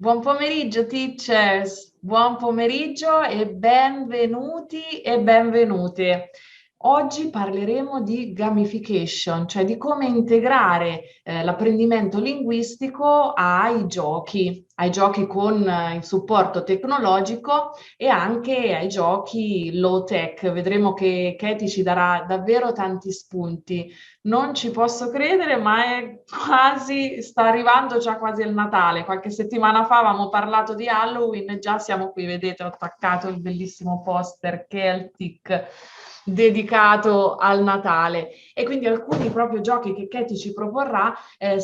Buon pomeriggio, teachers. Buon pomeriggio e benvenuti e benvenute. Oggi parleremo di gamification, cioè di come integrare l'apprendimento linguistico ai giochi con il supporto tecnologico e anche ai giochi low tech. Vedremo che Katie ci darà davvero tanti spunti. Non ci posso credere, ma sta arrivando già quasi il Natale. Qualche settimana fa avevamo parlato di Halloween e già siamo qui, vedete, ho attaccato il bellissimo poster Celtic dedicato al Natale. E quindi alcuni proprio giochi che Katie ci proporrà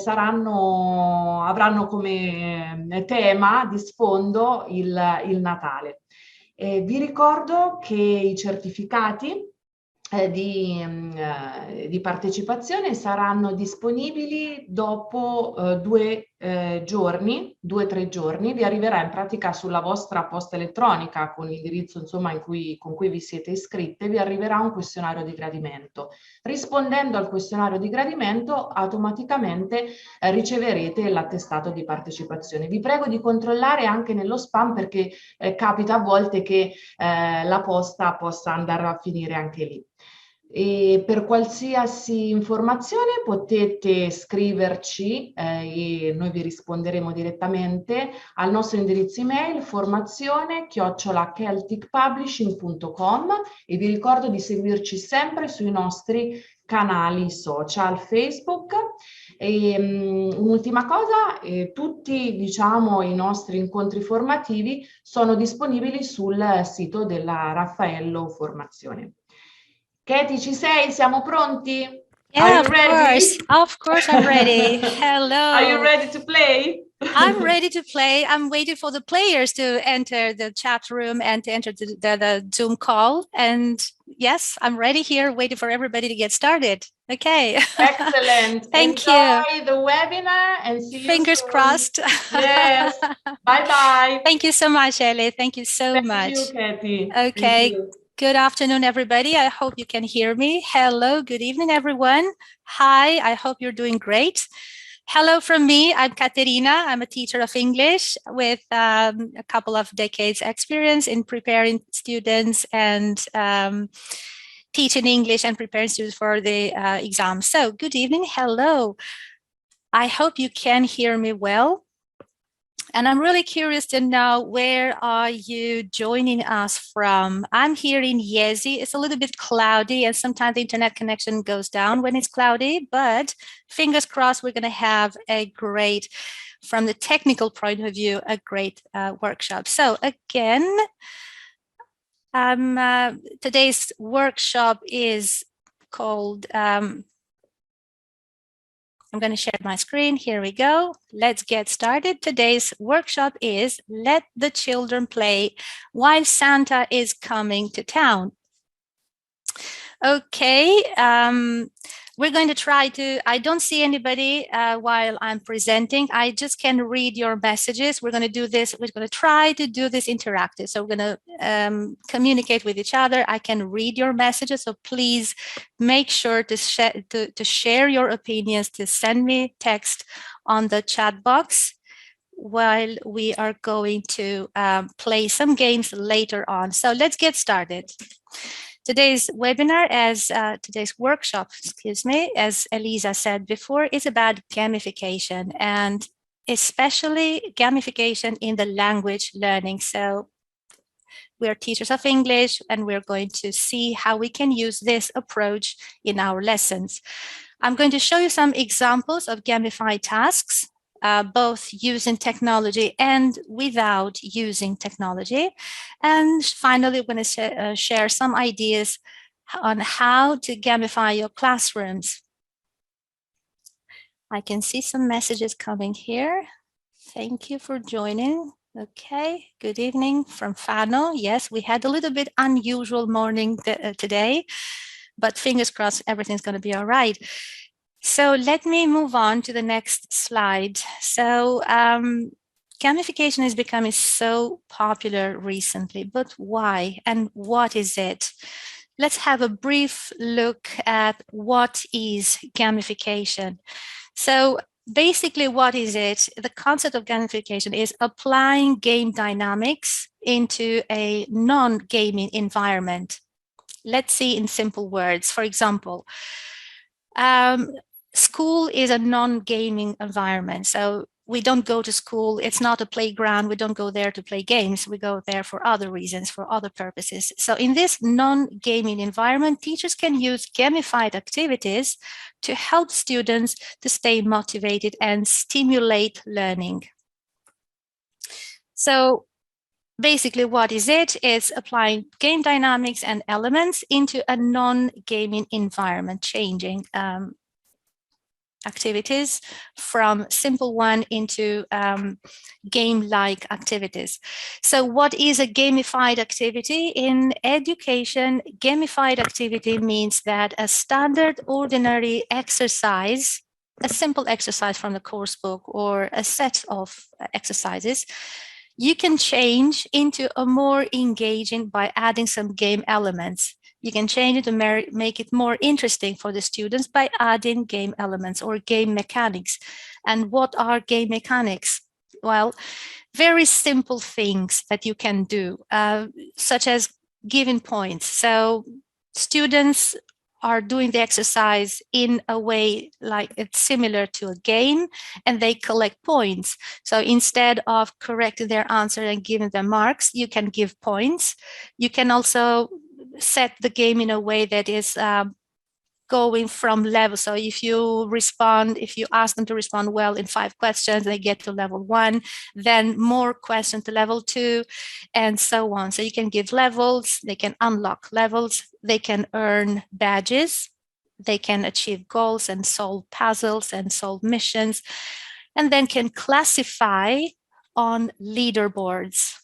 avranno come tema di sfondo il Natale. Vi ricordo che i certificati di partecipazione saranno disponibili dopo 2 o 3 giorni. Vi arriverà in pratica sulla vostra posta elettronica con l'indirizzo insomma con cui vi siete iscritte, vi arriverà un questionario di gradimento. Rispondendo al questionario di gradimento automaticamente riceverete l'attestato di partecipazione. Vi prego di controllare anche nello spam perché capita a volte che la posta possa andare a finire anche lì. E per qualsiasi informazione potete scriverci e noi vi risponderemo direttamente al nostro indirizzo email formazione@celticpublishing.com e vi ricordo di seguirci sempre sui nostri canali social Facebook. E, un'ultima cosa, tutti diciamo i nostri incontri formativi sono disponibili sul sito della Raffaello Formazione. Katie, ci sei? Siamo pronti? Yeah, Are you ready? Of course I'm ready. Hello. Are you ready to play? I'm ready to play. I'm waiting for the players to enter the chat room and to enter the Zoom call. And yes, I'm ready here, waiting for everybody to get started. Okay. Excellent. Thank Enjoy you. the webinar and see you Fingers soon. crossed. Yes. Bye-bye. Thank you so much, Ellie. Thank you so much. Thank you, Katie. Okay. Thank you. Good afternoon, everybody. I hope you can hear me. Hello, good evening, everyone. Hi, I hope you're doing great. Hello from me. I'm Katerina. I'm a teacher of English with a couple of decades experience in preparing students and teaching English and preparing students for the exam. So good evening. Hello. I hope you can hear me well. And I'm really curious to know, where are you joining us from? I'm here in Jesi. It's a little bit cloudy and sometimes the internet connection goes down when it's cloudy, but fingers crossed we're going to have a great, from the technical point of view, a great workshop. So again, today's workshop is called I'm going to share my screen. Here we go. Let's get started. Today's workshop is Let the Children Play While Santa is Coming to Town. Okay, we're going to try to, I don't see anybody while I'm presenting. I just can read your messages. We're going to do this. We're going to try to do this interactive. So we're going to communicate with each other. I can read your messages. So please make sure to share your opinions, to send me text on the chat box while we are going to play some games later on. So let's get started. Today's webinar, today's workshop, as Elisa said before, is about gamification, and especially gamification in the language learning. So we are teachers of English, and we're going to see how we can use this approach in our lessons. I'm going to show you some examples of gamified tasks, both using technology and without using technology. And finally, we're going to share some ideas on how to gamify your classrooms. I can see some messages coming here. Thank you for joining. Okay, good evening from Fano. Yes, we had a little bit unusual morning today, but fingers crossed everything's going to be all right. So let me move on to the next slide. So gamification is becoming so popular recently, but why and what is it? Let's have a brief look at what is gamification. So basically, what is it? The concept of gamification is applying game dynamics into a non-gaming environment. Let's see in simple words. For example, school is a non-gaming environment. So we don't go to school. It's not a playground. We don't go there to play games. We go there for other reasons, for other purposes. So in this non-gaming environment, teachers can use gamified activities to help students to stay motivated and stimulate learning. So basically, what is it? It's applying game dynamics and elements into a non-gaming environment, changing activities from simple one into game-like activities. So what is a gamified activity? In education, gamified activity means that a standard ordinary exercise, a simple exercise from the course book or a set of exercises, you can change into a more engaging by adding some game elements. You can change it to make it more interesting for the students by adding game elements or game mechanics. And what are game mechanics? Well, very simple things that you can do, such as giving points. So students are doing the exercise in a way like it's similar to a game, and they collect points. So instead of correcting their answer and giving them marks, you can give points. You can also set the game in a way that is going from level. So if you ask them to respond well in 5 questions, they get to level 1, then more questions to level 2, and so on. So you can give levels, they can unlock levels, they can earn badges, they can achieve goals and solve puzzles and solve missions, and then can classify on leaderboards.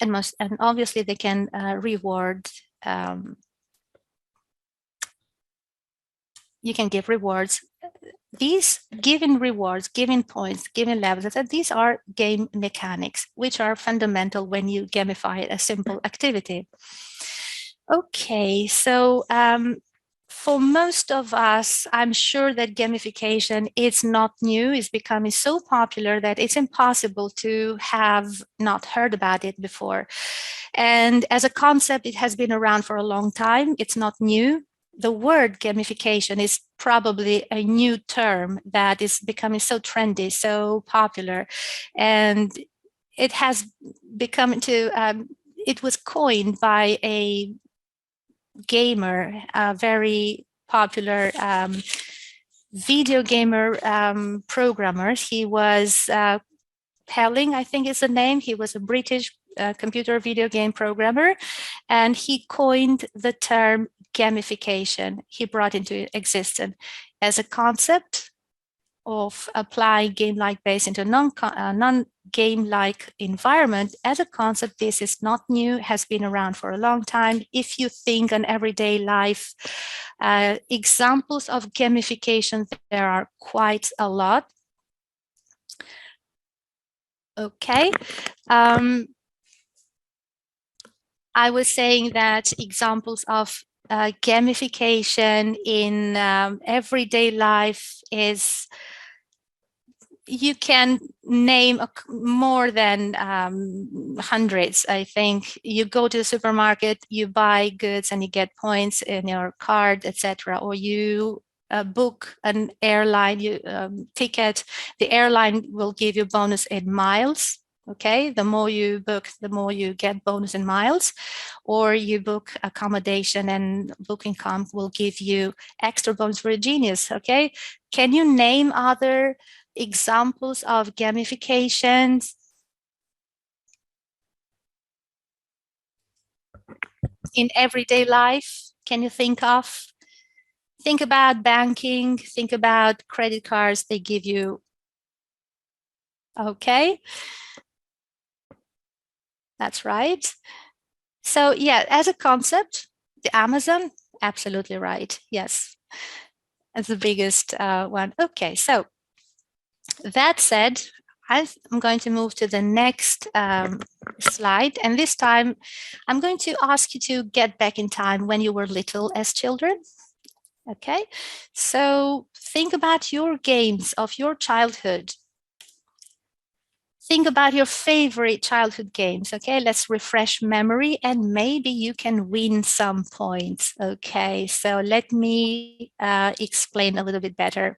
And obviously they can reward. You can give rewards. These given rewards, given points, given levels, these are game mechanics, which are fundamental when you gamify a simple activity. Okay, so for most of us, I'm sure that gamification is not new. It's becoming so popular that it's impossible to have not heard about it before. And as a concept, it has been around for a long time. It's not new. The word gamification is probably a new term that is becoming so trendy, so popular. And it has become it was coined by a gamer, a very popular video gamer programmer. He was Pelling, I think is the name. He was a British computer video game programmer, and he coined the term gamification. He brought into existence as a concept of applying game-like base into a non-game-like environment. As a concept, this is not new, has been around for a long time. If you think on everyday life, examples of gamification, there are quite a lot. Okay. I was saying that examples of gamification in everyday life is, you can name more than hundreds. I think you go to the supermarket, you buy goods and you get points in your card, etc. Or you book an airline ticket, the airline will give you bonus in miles. Okay, the more you book, the more you get bonus in miles. Or you book accommodation and Booking.com will give you extra bonus for a genius. Okay, can you name other examples of gamifications in everyday life? Can you think of? Think about banking, think about credit cards, they give you. Okay. That's right. So yeah, as a concept, the Amazon, absolutely right. Yes, as the biggest one. Okay, so that said, I'm going to move to the next slide. And this time, I'm going to ask you to get back in time when you were little as children. Okay, so think about your games of your childhood. Think about your favorite childhood games. Okay, let's refresh memory and maybe you can win some points. Okay, so let me explain a little bit better.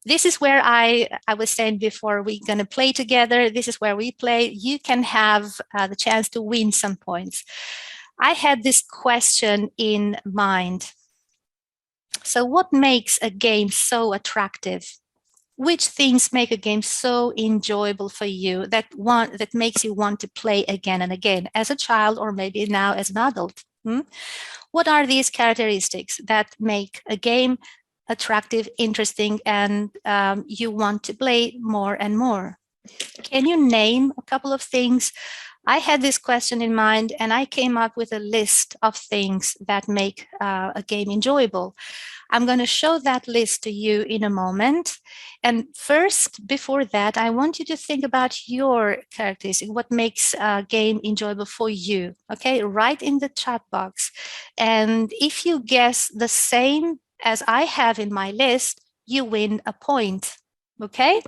This is where I was saying before, we're going to play together. This is where we play. You can have the chance to win some points. I had this question in mind. So what makes a game so attractive? Which things make a game so enjoyable for you that makes you want to play again and again as a child or maybe now as an adult? What are these characteristics that make a game attractive, interesting, and you want to play more and more? Can you name a couple of things? I had this question in mind and I came up with a list of things that make a game enjoyable. I'm going to show that list to you in a moment. And first, before that, I want you to think about your characteristics, what makes a game enjoyable for you. Okay, write in the chat box. And if you guess the same as I have in my list, you win a point. Okay?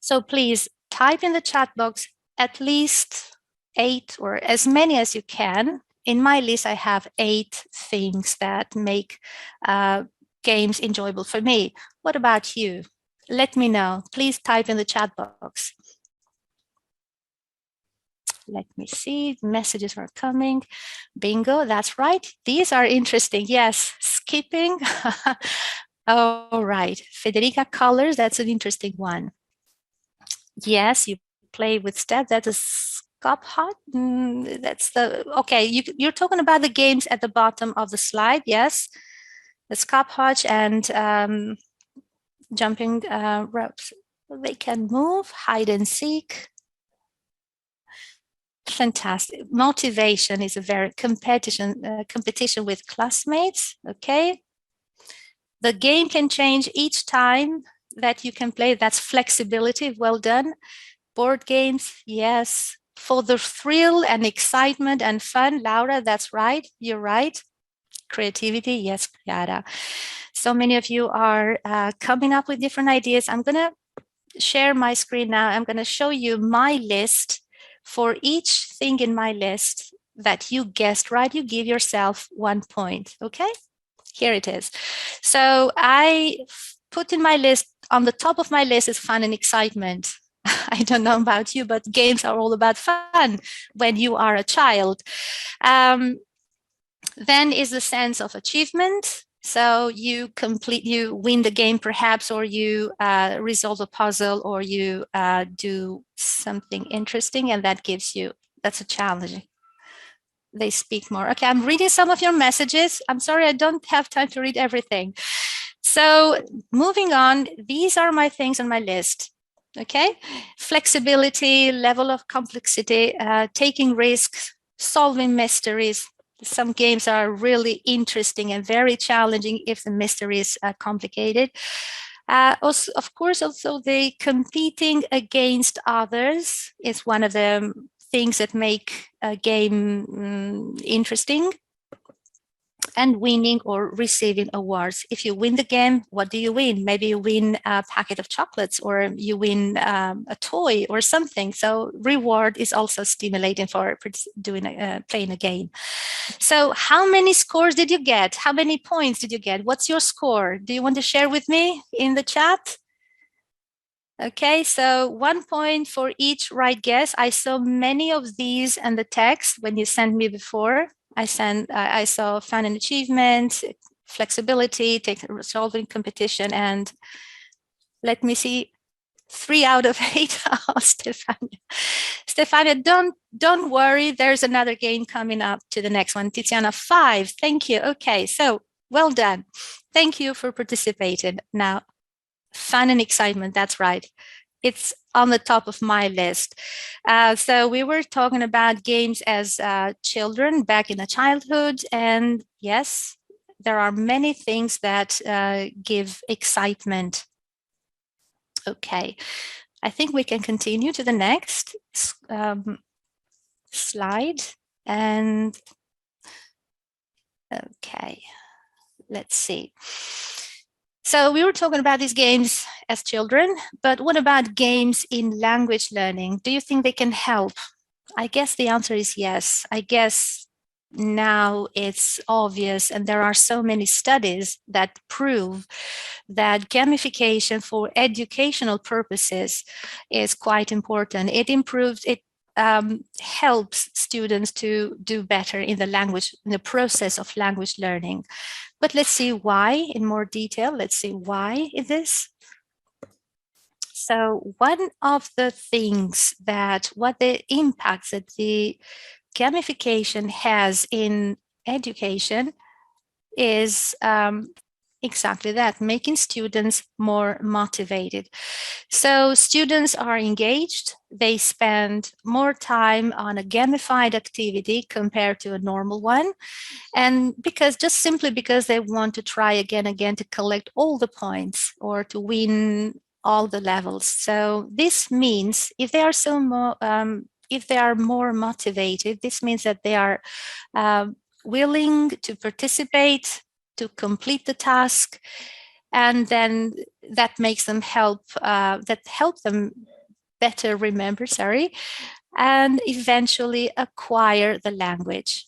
So please type in the chat box at least 8 or as many as you can. In my list, I have 8 things that make games enjoyable for me. What about you? Let me know. Please type in the chat box. Let me see. Messages are coming. Bingo, that's right. These are interesting. Yes, skipping. All right. Federica Colors, that's an interesting one. Yes, you play with steps. That's a scop hot. That's the okay. You're talking about the games at the bottom of the slide. Yes, the scop hodge and jumping ropes. They can move, hide and seek. Fantastic. Motivation is a very competition with classmates. Okay. The game can change each time that you can play. That's flexibility. Well done. Board games, yes. For the thrill and excitement and fun, Laura, that's right. You're right. Creativity, yes, Chiara. So many of you are coming up with different ideas. I'm going to share my screen now. I'm going to show you my list. For each thing in my list that you guessed right, you give yourself 1 point. Okay, here it is. So I put in my list, on the top of my list is fun and excitement. I don't know about you, but games are all about fun when you are a child. Then is the sense of achievement. So you win the game perhaps, or you resolve a puzzle, or you do something interesting, and that's a challenge. They speak more. Okay, I'm reading some of your messages. I'm sorry, I don't have time to read everything. So moving on, these are my things on my list. Okay, flexibility, level of complexity, taking risks, solving mysteries. Some games are really interesting and very challenging if the mystery is complicated. Also, of course, also the competing against others is one of the things that make a game interesting. And winning or receiving awards. If you win the game, what do you win? Maybe you win a packet of chocolates, or you win a toy or something. So reward is also stimulating for playing a game. So how many scores did you get? How many points did you get? What's your score? Do you want to share with me in the chat? Okay, so 1 point for each right guess. I saw many of these in the text when you sent me before. I saw fun and achievement, flexibility, solving competition, and let me see, 3 out of 8. Oh, Stefania. Stefania, don't worry. There's another game coming up to the next one. Tiziana, 5. Thank you. Okay, so well done. Thank you for participating. Now, fun and excitement. That's right. It's on the top of my list. So we were talking about games as children back in the childhood. And yes, there are many things that give excitement. Okay, I think we can continue to the next slide. And okay, let's see. So we were talking about these games as children, but what about games in language learning? Do you think they can help? I guess the answer is yes. I guess now it's obvious, and there are so many studies that prove that gamification for educational purposes is quite important. It improves, it helps students to do better in the language, in the process of language learning. But let's see why in more detail. Let's see why it is. So one of the things that, what the impacts that the gamification has in education is exactly that, making students more motivated. So students are engaged, they spend more time on a gamified activity compared to a normal one. And just simply because they want to try again to collect all the points or to win all the levels. So this means if they are more motivated, this means that they are willing to participate, to complete the task, and then that makes them help them better remember, and eventually acquire the language.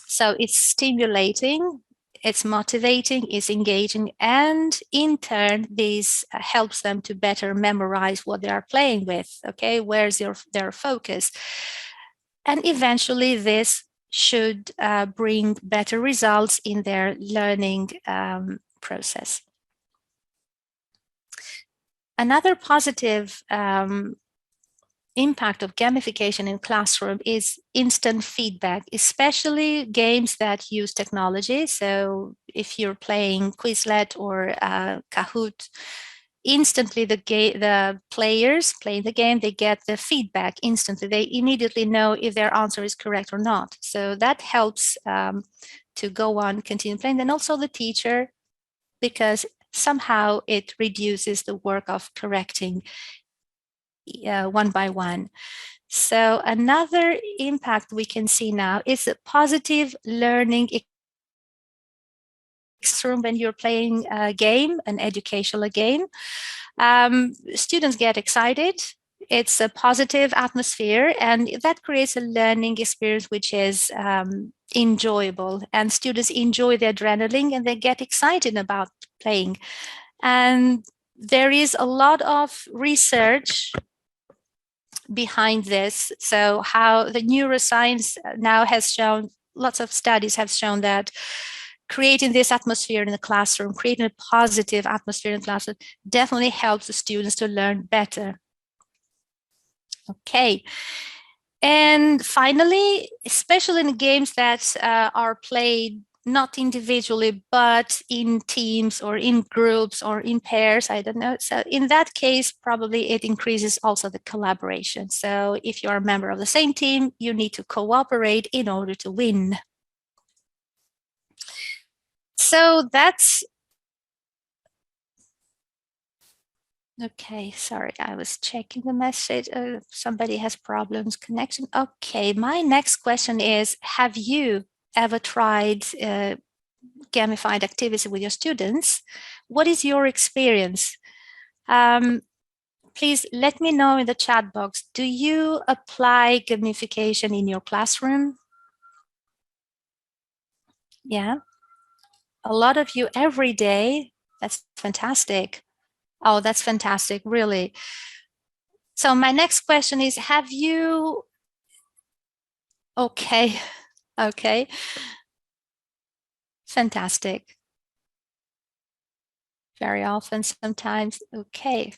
So it's stimulating, it's motivating, it's engaging, and in turn, this helps them to better memorize what they are playing with. Okay, where's their focus? And eventually, this should bring better results in their learning process. Another positive impact of gamification in classroom is instant feedback, especially games that use technology. So if you're playing Quizlet or Kahoot, instantly the players playing the game, they get the feedback instantly. They immediately know if their answer is correct or not. So that helps to go on, continue playing. Then also the teacher, because somehow it reduces the work of correcting one by one. So another impact we can see now is a positive learning room when you're playing a game, an educational game. Students get excited. It's a positive atmosphere, and that creates a learning experience which is enjoyable, and students enjoy the adrenaline and they get excited about playing. And there is a lot of research behind this. So how the neuroscience now has shown, lots of studies have shown that creating this atmosphere in the classroom, creating a positive atmosphere in the classroom definitely helps the students to learn better. Okay. And finally, especially in games that are played not individually, but in teams or in groups or in pairs, I don't know. So in that case, probably it increases also the collaboration. So if you're a member of the same team, you need to cooperate in order to win. So that's, okay, sorry, I was checking the message. Somebody has problems connection. Okay, my next question is, have you ever tried gamified activity with your students? What is your experience? Please let me know in the chat box. Do you apply gamification in your classroom? Yeah, a lot of you every day. That's fantastic. Oh, that's fantastic, really. So my next question is, have you, okay, okay, fantastic. Very often, sometimes, okay.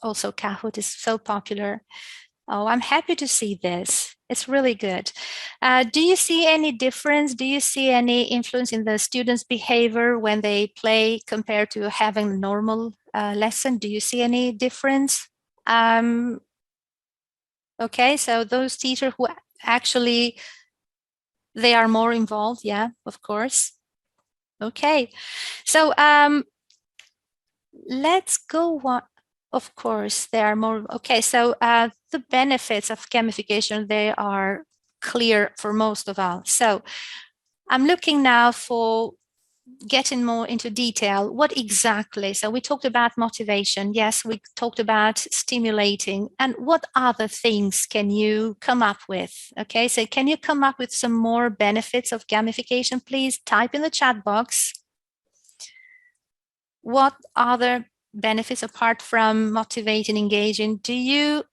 Also, Kahoot is so popular. Oh, I'm happy to see this. It's really good. Do you see any difference? Do you see any influence in the students' behavior when they play compared to having a normal lesson? Do you see any difference? Okay, so those teachers who actually, they are more involved, yeah, of course. Okay, so let's go on. Of course, there are more. Okay, so the benefits of gamification, they are clear for most of us. So I'm looking now for getting more into detail. What exactly? So we talked about motivation. Yes, we talked about stimulating. And what other things can you come up with? Okay, so can you come up with some more benefits of gamification? Please type in the chat box. What other benefits apart from motivating, engaging, do you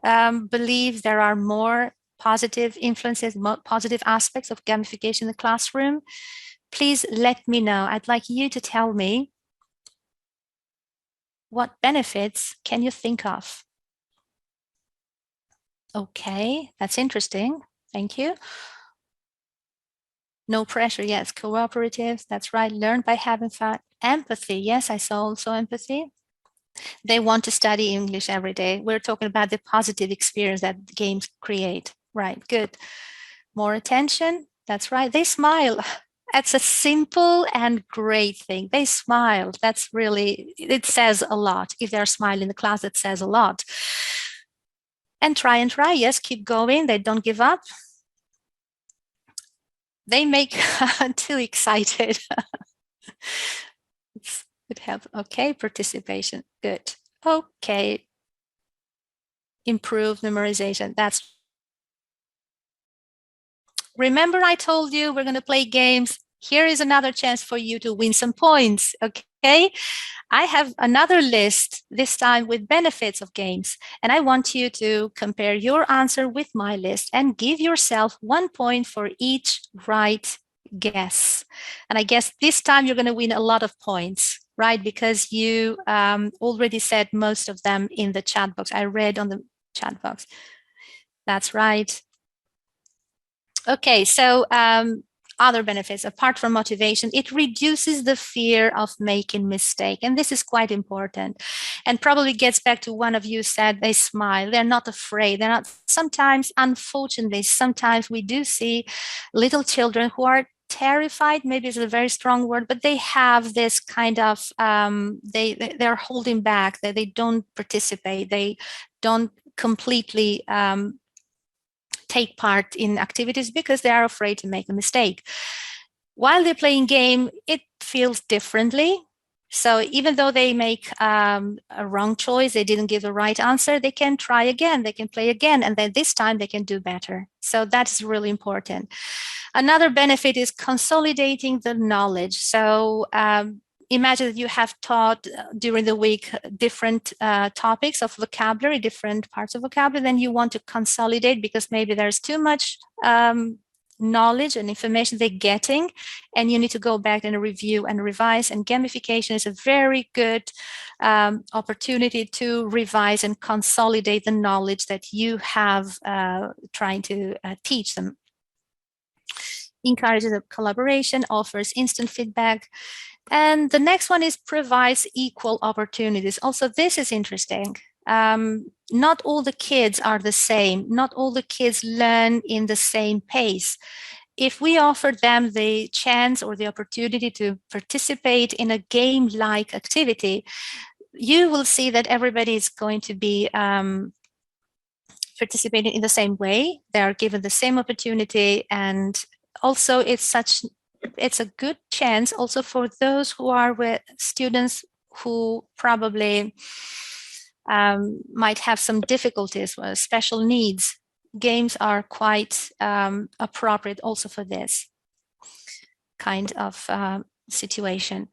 believe there are more positive influences, positive aspects of gamification in the classroom? Please let me know. I'd like you to tell me what benefits can you think of? Okay, that's interesting. Thank you. No pressure, yes. Cooperative, that's right. Learn by having fun. Empathy, yes, I saw also empathy. They want to study English every day. We're talking about the positive experience that games create. Right, good. More attention, that's right. They smile. That's a simple and great thing. They smile. That's really, it says a lot. If they're smiling in the class, it says a lot. And try. Yes, keep going. They don't give up. They make too excited. It helps. Okay, participation. Good. Okay. Improve memorization. That's. Remember, I told you we're going to play games. Here is another chance for you to win some points. Okay. I have another list, this time with benefits of games. And I want you to compare your answer with my list and give yourself 1 point for each right guess. And I guess this time you're going to win a lot of points, right? Because you already said most of them in the chat box. I read on the chat box. That's right. Okay, so other benefits apart from motivation, it reduces the fear of making mistake, and this is quite important, and probably gets back to one of you said they smile, they're not afraid, they're not. Sometimes, unfortunately, sometimes we do see little children who are terrified, maybe it's a very strong word, but they have this kind of they're holding back, they don't participate, they don't completely take part in activities because they are afraid to make a mistake. While they're playing game, it feels differently. So even though they make a wrong choice, they didn't give the right answer, they can try again, they can play again, and then this time they can do better. So that's really important. Another benefit is consolidating the knowledge. So imagine that you have taught during the week different topics of vocabulary, different parts of vocabulary, then you want to consolidate because maybe there's too much knowledge and information they're getting, and you need to go back and review and revise. And gamification is a very good opportunity to revise and consolidate the knowledge that you have trying to teach them. Encourages collaboration, offers instant feedback. And the next one is provides equal opportunities. Also, this is interesting. Not all the kids are the same. Not all the kids learn in the same pace. If we offer them the chance or the opportunity to participate in a game-like activity, you will see that everybody is going to be participating in the same way. They are given the same opportunity, and also it's a good chance also for those who are with students who probably might have some difficulties with special needs. Games are quite appropriate also for this kind of situation.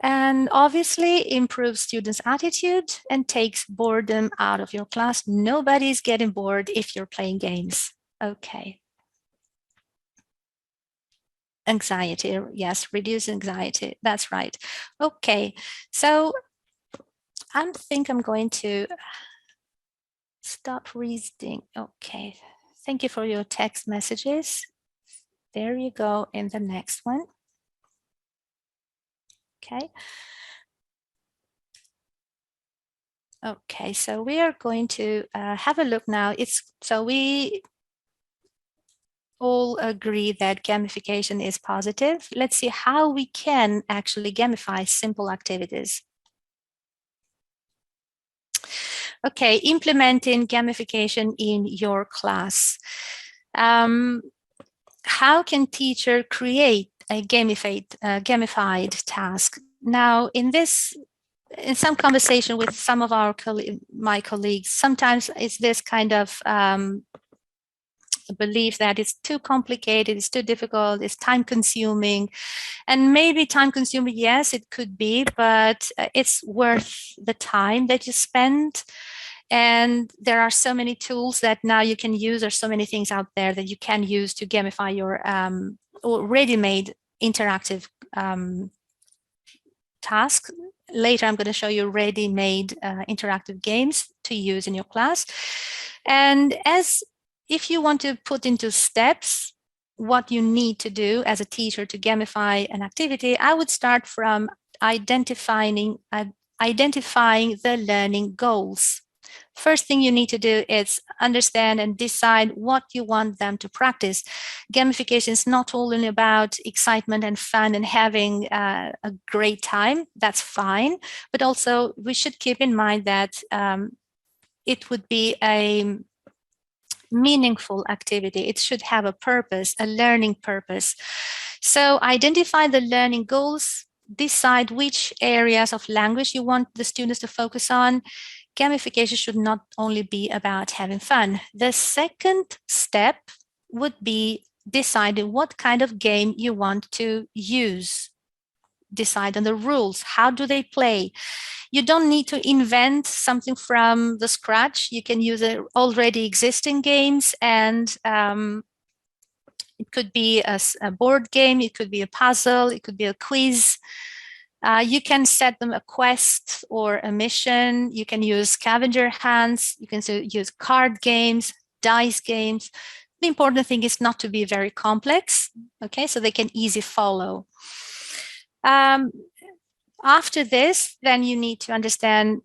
And obviously improves students' attitude and takes boredom out of your class. Nobody's getting bored if you're playing games. Okay. Anxiety, yes, reduce anxiety, that's right. Okay, so I think I'm going to stop reading. Okay, thank you for your text messages. There you go in the next one. Okay. Okay, so we are going to have a look now. So we all agree that gamification is positive. Let's see how we can actually gamify simple activities. Okay, implementing gamification in your class. how can teacher create a gamified task? Now, in some conversation with some of my colleagues, sometimes it's this kind of belief that it's too complicated, it's too difficult, it's time consuming. And maybe time consuming, yes, it could be, but it's worth the time that you spend. And there are so many tools that now you can use. There's so many things out there that you can use to gamify your ready-made interactive task. Later, I'm going to show you ready-made interactive games to use in your class. And if you want to put into steps what you need to do as a teacher to gamify an activity, I would start from identifying the learning goals. First thing you need to do is understand and decide what you want them to practice. Gamification is not only about excitement and fun and having a great time, that's fine, but also we should keep in mind that it would be a meaningful activity. It should have a purpose, a learning purpose. So identify the learning goals, decide which areas of language you want the students to focus on. Gamification should not only be about having fun. The second step would be deciding what kind of game you want to use. Decide on the rules. How do they play? You don't need to invent something from the scratch. You can use already existing games, and it could be a board game, it could be a puzzle, it could be a quiz. You can set them a quest or a mission. You can use scavenger hunts. You can use card games, dice games. The important thing is not to be very complex, okay, so they can easily follow. After this, then you need to understand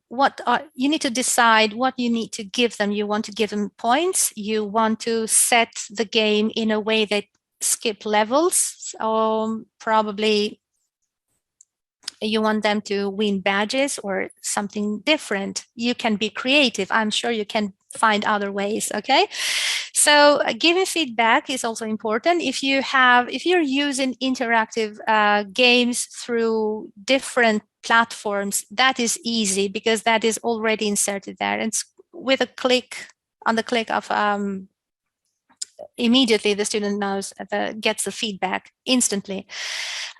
you need to decide what you need to give them. You want to give them points. You want to set the game in a way that skip levels, or probably you want them to win badges or something different. You can be creative. I'm sure you can find other ways, okay? So giving feedback is also important. If you're using interactive games through different platforms, that is easy because that is already inserted there. And with a click, on the click of immediately the student knows, gets the feedback instantly.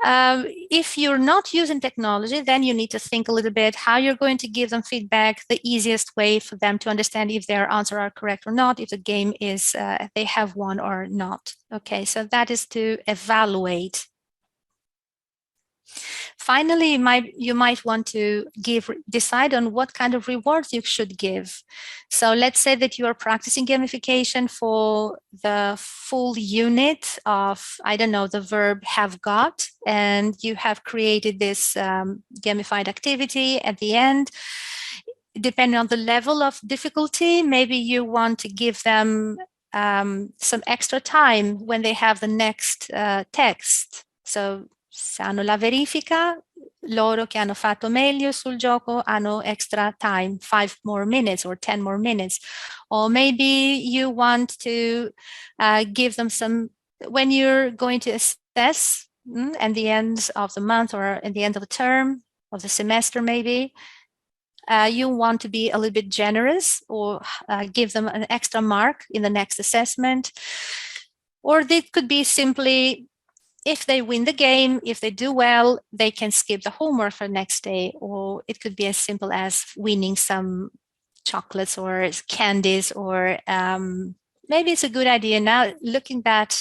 If you're not using technology, then you need to think a little bit how you're going to give them feedback, the easiest way for them to understand if their answers are correct or not, if the game is, they have won or not. Okay, so that is to evaluate. Finally, you might want to decide on what kind of rewards you should give. So let's say that you are practicing gamification for the full unit of, I don't know, the verb have got, and you have created this gamified activity at the end. Depending on the level of difficulty, maybe you want to give them some extra time when they have the next text. So se hanno la verifica, loro che hanno fatto meglio sul gioco hanno extra time, 5 more minutes or 10 more minutes. Or maybe you want to give them some, when you're going to assess at the end of the month or at the end of the term, of the semester maybe, you want to be a little bit generous or give them an extra mark in the next assessment. Or it could be simply, if they win the game, if they do well, they can skip the homework for the next day. Or it could be as simple as winning some chocolates or candies, or maybe it's a good idea now, looking that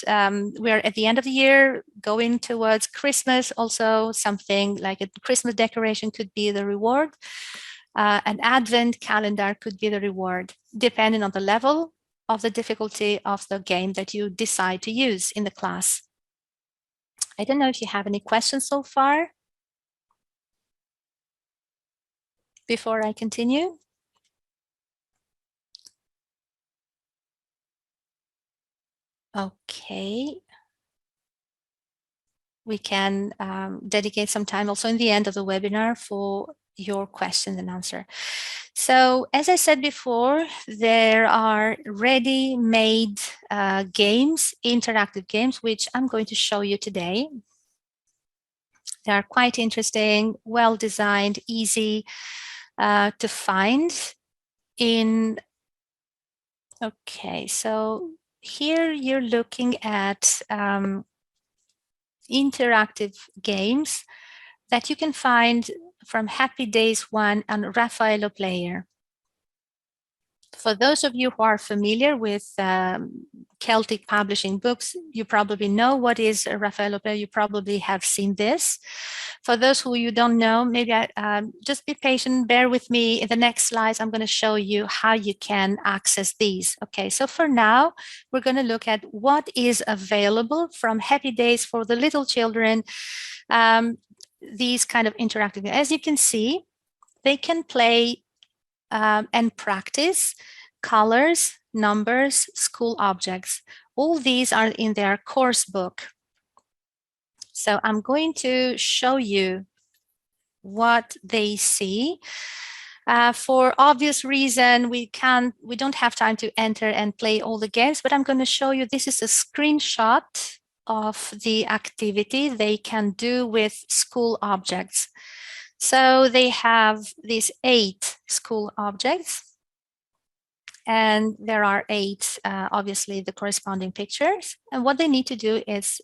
we're at the end of the year, going towards Christmas, also something like a Christmas decoration could be the reward. An advent calendar could be the reward, depending on the level of the difficulty of the game that you decide to use in the class. I don't know if you have any questions so far before I continue. Okay. We can dedicate some time also in the end of the webinar for your question and answer. So as I said before, there are ready-made games, interactive games, which I'm going to show you today. They are quite interesting, well-designed, easy to find in. Okay, so here you're looking at interactive games that you can find from Happy Days 1 on Raffaello Player. For those of you who are familiar with Celtic publishing books, you probably know what is a Raffaello Player. You probably have seen this. For those who you don't know, maybe just be patient, bear with me. In the next slides, I'm going to show you how you can access these. Okay, so for now, we're going to look at what is available from Happy Days for the little children. These kind of interactive, as you can see, they can play and practice colors, numbers, school objects. All these are in their course book. So I'm going to show you what they see. For obvious reason, we don't have time to enter and play all the games, but I'm going to show you, this is a screenshot of the activity they can do with school objects. So they have these 8 school objects, and there are 8, obviously, the corresponding pictures. And what they need to do is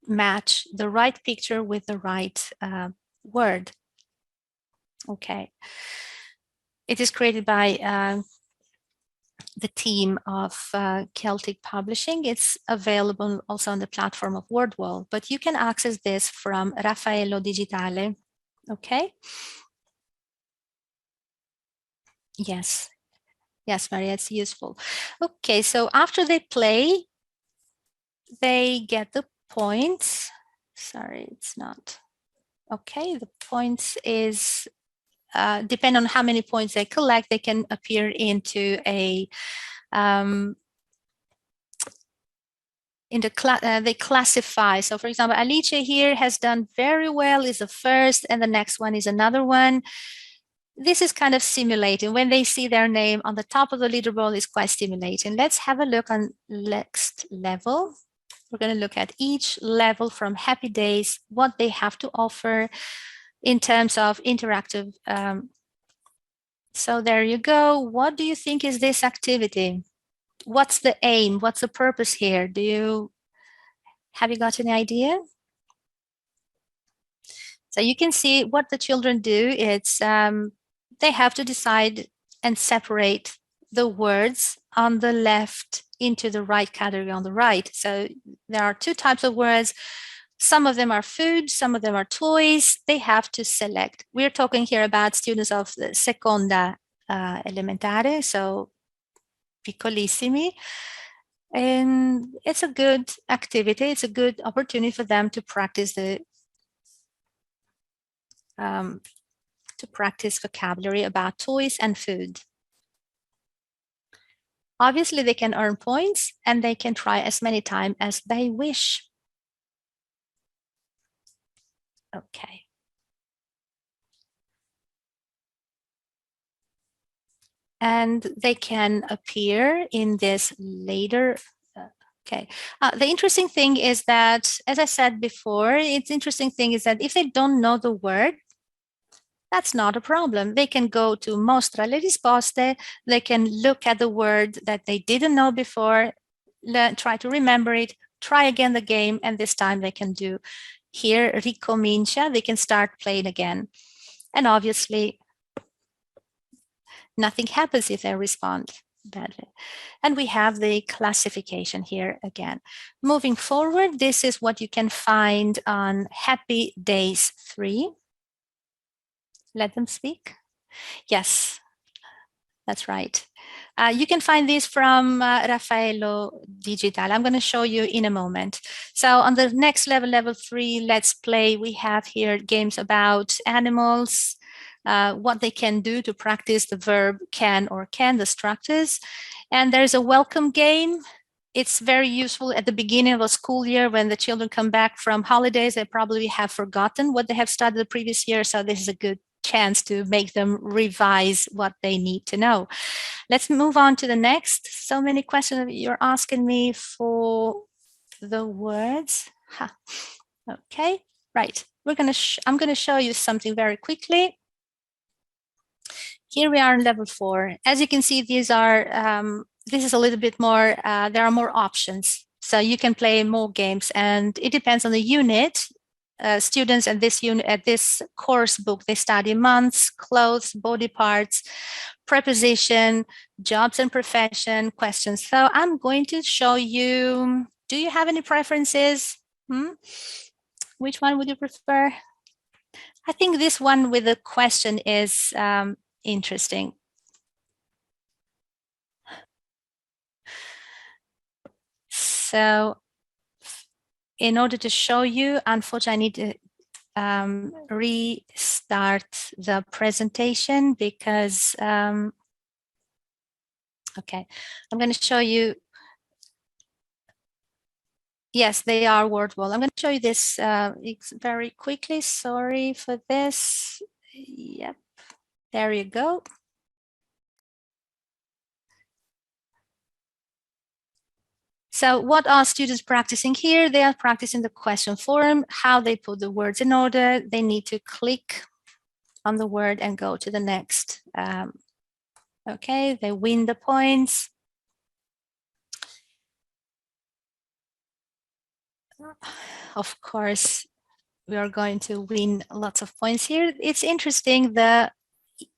match the right picture with the right word. Okay. It is created by the team of Celtic Publishing. It's available also on the platform of WordWall, but you can access this from Raffaello Digitale. Okay. Yes. Yes, Maria, it's useful. Okay, so after they play, they get the points. Sorry, it's not. Okay, the points is, depend on how many points they collect, they can appear into a, they classify. So for example, Alice here has done very well, is the first, and the next one is another one. This is kind of simulating. When they see their name on the top of the leaderboard, it's quite stimulating. Let's have a look on next level. We're going to look at each level from Happy Days, what they have to offer in terms of interactive. So there you go. What do you think is this activity? What's the aim? What's the purpose here? Have you got any idea? So you can see what the children do. It's they have to decide and separate the words on the left into the right category on the right. So there are 2 types of words. Some of them are food, some of them are toys. They have to select. We're talking here about students of the seconda elementare, so piccolissimi. And it's a good activity. It's a good opportunity for them to practice vocabulary about toys and food. Obviously, they can earn points and they can try as many times as they wish. Okay. And they can appear in this later. Okay. The interesting thing is that, as I said before, it's interesting thing is that if they don't know the word, that's not a problem. They can go to Mostra le risposte. They can look at the word that they didn't know before, try to remember it, try again the game, and this time they can do here, ricomincia, they can start playing again. And obviously, nothing happens if they respond badly. And we have the classification here again. Moving forward, this is what you can find on Happy Days 3. Let them speak. Yes, that's right. You can find this from Raffaello Digitale. I'm going to show you in a moment. So on the next level, level 3, let's play. We have here games about animals, what they can do to practice the verb can or can, the structures. And there's a welcome game. It's very useful at the beginning of a school year when the children come back from holidays. They probably have forgotten what they have studied the previous year. So this is a good chance to make them revise what they need to know. Let's move on to the next. So many questions you're asking me for the words. Okay, right. I'm going to show you something very quickly. Here we are in level 4. As you can see, these are this is a little bit more. There are more options, so you can play more games, and it depends on the unit. Students at this course book, they study months, clothes, body parts, preposition, jobs and profession, questions. So I'm going to show you. Do you have any preferences? Which one would you prefer? I think this one with the question is interesting. So in order to show you, unfortunately, I need to restart the presentation because, okay, I'm going to show you. Yes, they are wordable. I'm going to show you this very quickly. Sorry for this. Yep, there you go. So what are students practicing here? They are practicing the question form, how they put the words in order. They need to click on the word and go to the next. Okay, they win the points. Of course, we are going to win lots of points here. It's interesting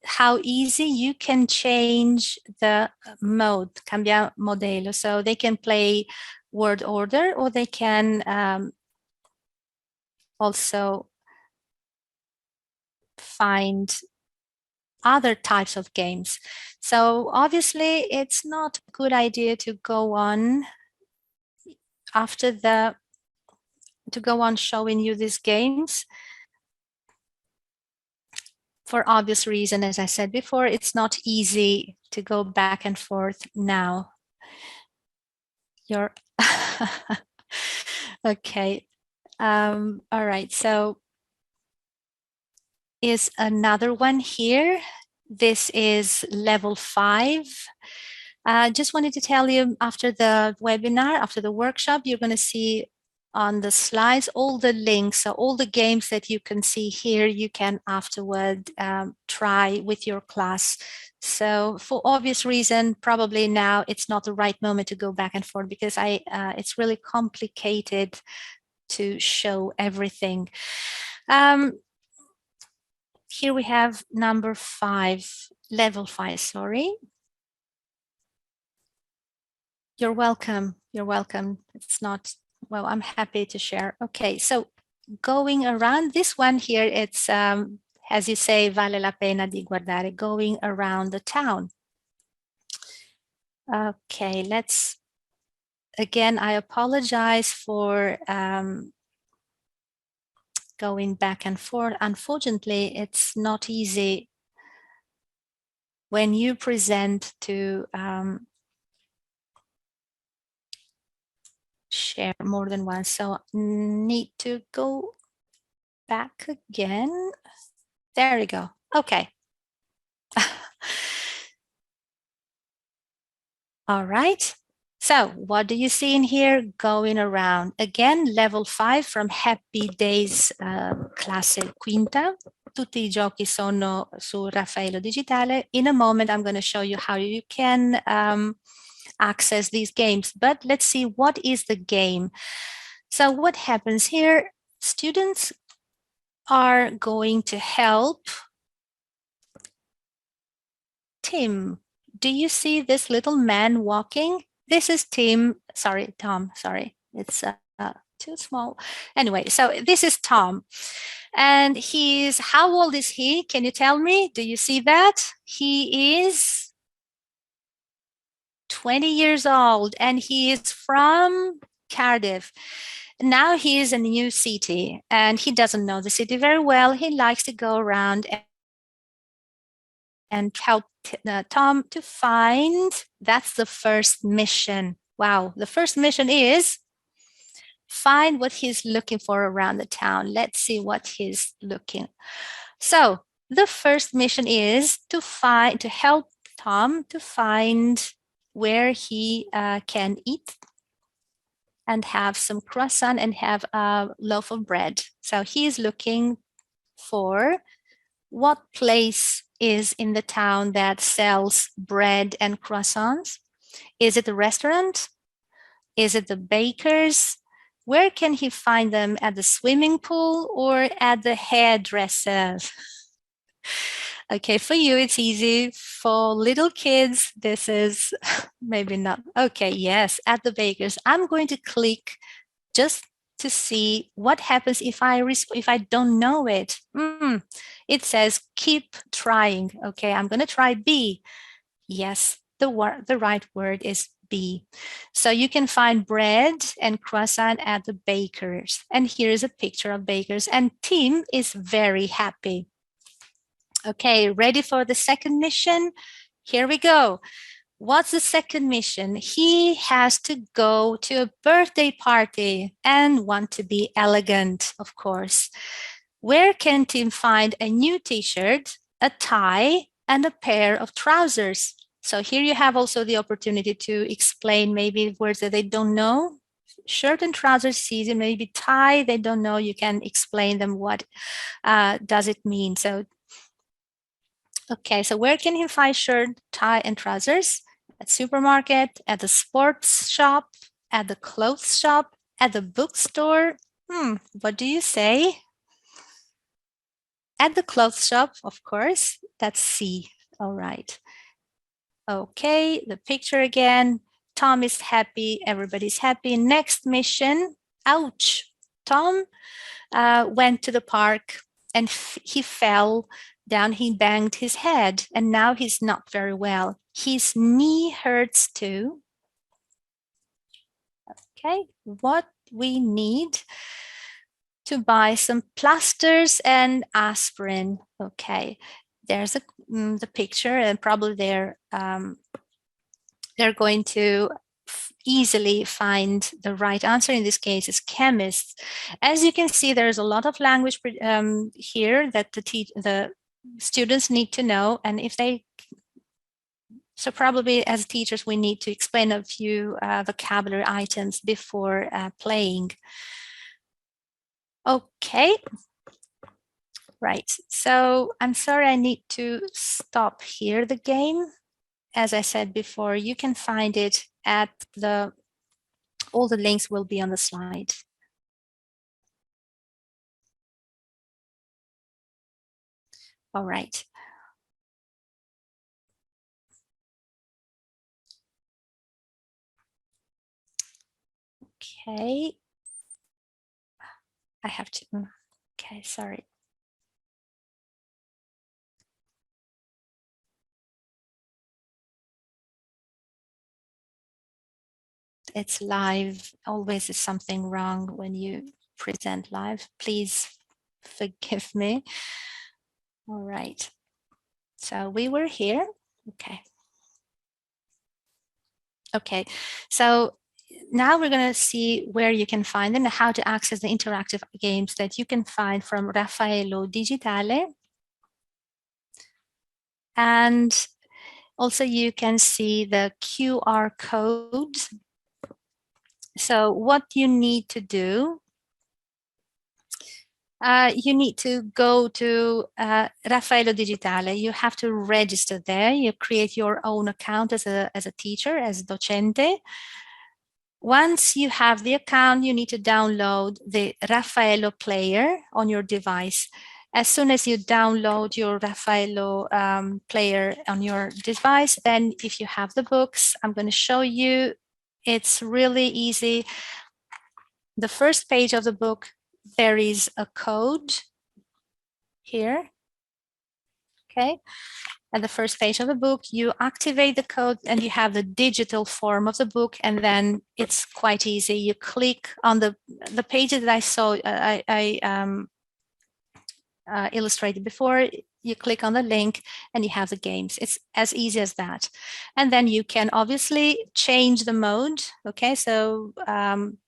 how easy you can change the mode, cambia modello. So they can play word order, or they can also find other types of games. So obviously it's not a good idea to go on showing you these games. For obvious reason, as I said before, it's not easy to go back and forth now. Okay. All right, so is another one here. This is level 5. Just wanted to tell you, after the webinar, after the workshop, you're going to see on the slides all the links. So all the games that you can see here, you can afterward try with your class. So for obvious reason, probably now it's not the right moment to go back and forth, because it's really complicated to show everything. Here we have number 5, level 5, sorry. You're welcome. You're welcome. It's not, well, I'm happy to share. Okay, so going around this one here, it's, as you say, vale la pena di guardare, going around the town. Okay, again, I apologize for going back and forth. Unfortunately, it's not easy when you present to share more than once. So need to go back again. There we go. Okay. All right. So what do you see in here? Going around. Again, level 5 from Happy Days classe quinta. Tutti I giochi sono su Raffaello Digitale. In a moment, I'm going to show you how you can access these games. But let's see, what is the game? So what happens here? Students are going to help Tim. Do you see this little man walking? This is Tom, sorry. It's too small. Anyway, so this is Tom. And how old is he? Can you tell me? Do you see that? He is 20 years old, and he is from Cardiff. Now he is in a new city, and he doesn't know the city very well. He likes to go around and help Tom to find. That's the first mission. Wow, the first mission is find what he's looking for around the town. Let's see what he's looking. So The first mission is to help Tom to find where he can eat and have some croissant and have a loaf of bread. So he is looking for what place is in the town that sells bread and croissants. Is it a restaurant? Is it the baker's? Where can he find them? At the swimming pool or at the hairdresser? Okay, for you, it's easy. For little kids, this is maybe not. Okay, yes, at the baker's. I'm going to click just to see what happens if I don't know it. It says keep trying. Okay, I'm going to try B. Yes, the right word is B. So you can find bread and croissant at the baker's. And here is a picture of baker's. And Tim is very happy. Okay, ready for the second mission? Here we go. What's the second mission? He has to go to a birthday party and want to be elegant, of course. Where can Tim find a new t-shirt, a tie, and a pair of trousers? So here you have also the opportunity to explain maybe words that they don't know. Shirt and trousers easy, maybe tie, they don't know. You can explain them what does it mean. So, okay, so where can he find shirt, tie, and trousers? At supermarket, at the sports shop, at the clothes shop, at the bookstore. What do you say? At the clothes shop, of course. That's C. All right. Okay, the picture again. Tom is happy. Everybody's happy. Next mission. Ouch. Tom went to the park and he fell down. He banged his head and now he's not very well. His knee hurts too. Okay, what we need to buy some plasters and aspirin. Okay, there's the picture, and probably they're going to easily find the right answer. In this case, is chemists. As you can see, there's a lot of language here that the students need to know, and if they so probably as teachers, we need to explain a few vocabulary items before playing. Okay. Right. So I'm sorry, I need to stop here the game. As I said before, you can find it at all the links will be on the slide. All right. Okay. I have to, okay, sorry. It's live. Always is something wrong when you present live. Please forgive me. All right. So we were here. Okay. Okay. So now we're going to see where you can find them and how to access the interactive games that you can find from Raffaello Digitale. And also you can see the QR code. So what you need to do, you need to go to Raffaello Digitale. You have to register there. You create your own account as a teacher, as docente. Once you have the account, you need to download the Raffaello player on your device. As soon as you download your Raffaello player on your device, then if you have the books, I'm going to show you. It's really easy. The first page of the book, there is a code here. Okay. At the first page of the book, you activate the code and you have the digital form of the book, and then it's quite easy. You click on the pages that I saw, illustrated before. You click on the link and you have the games. It's as easy as that. And then you can obviously change the mode. Okay, so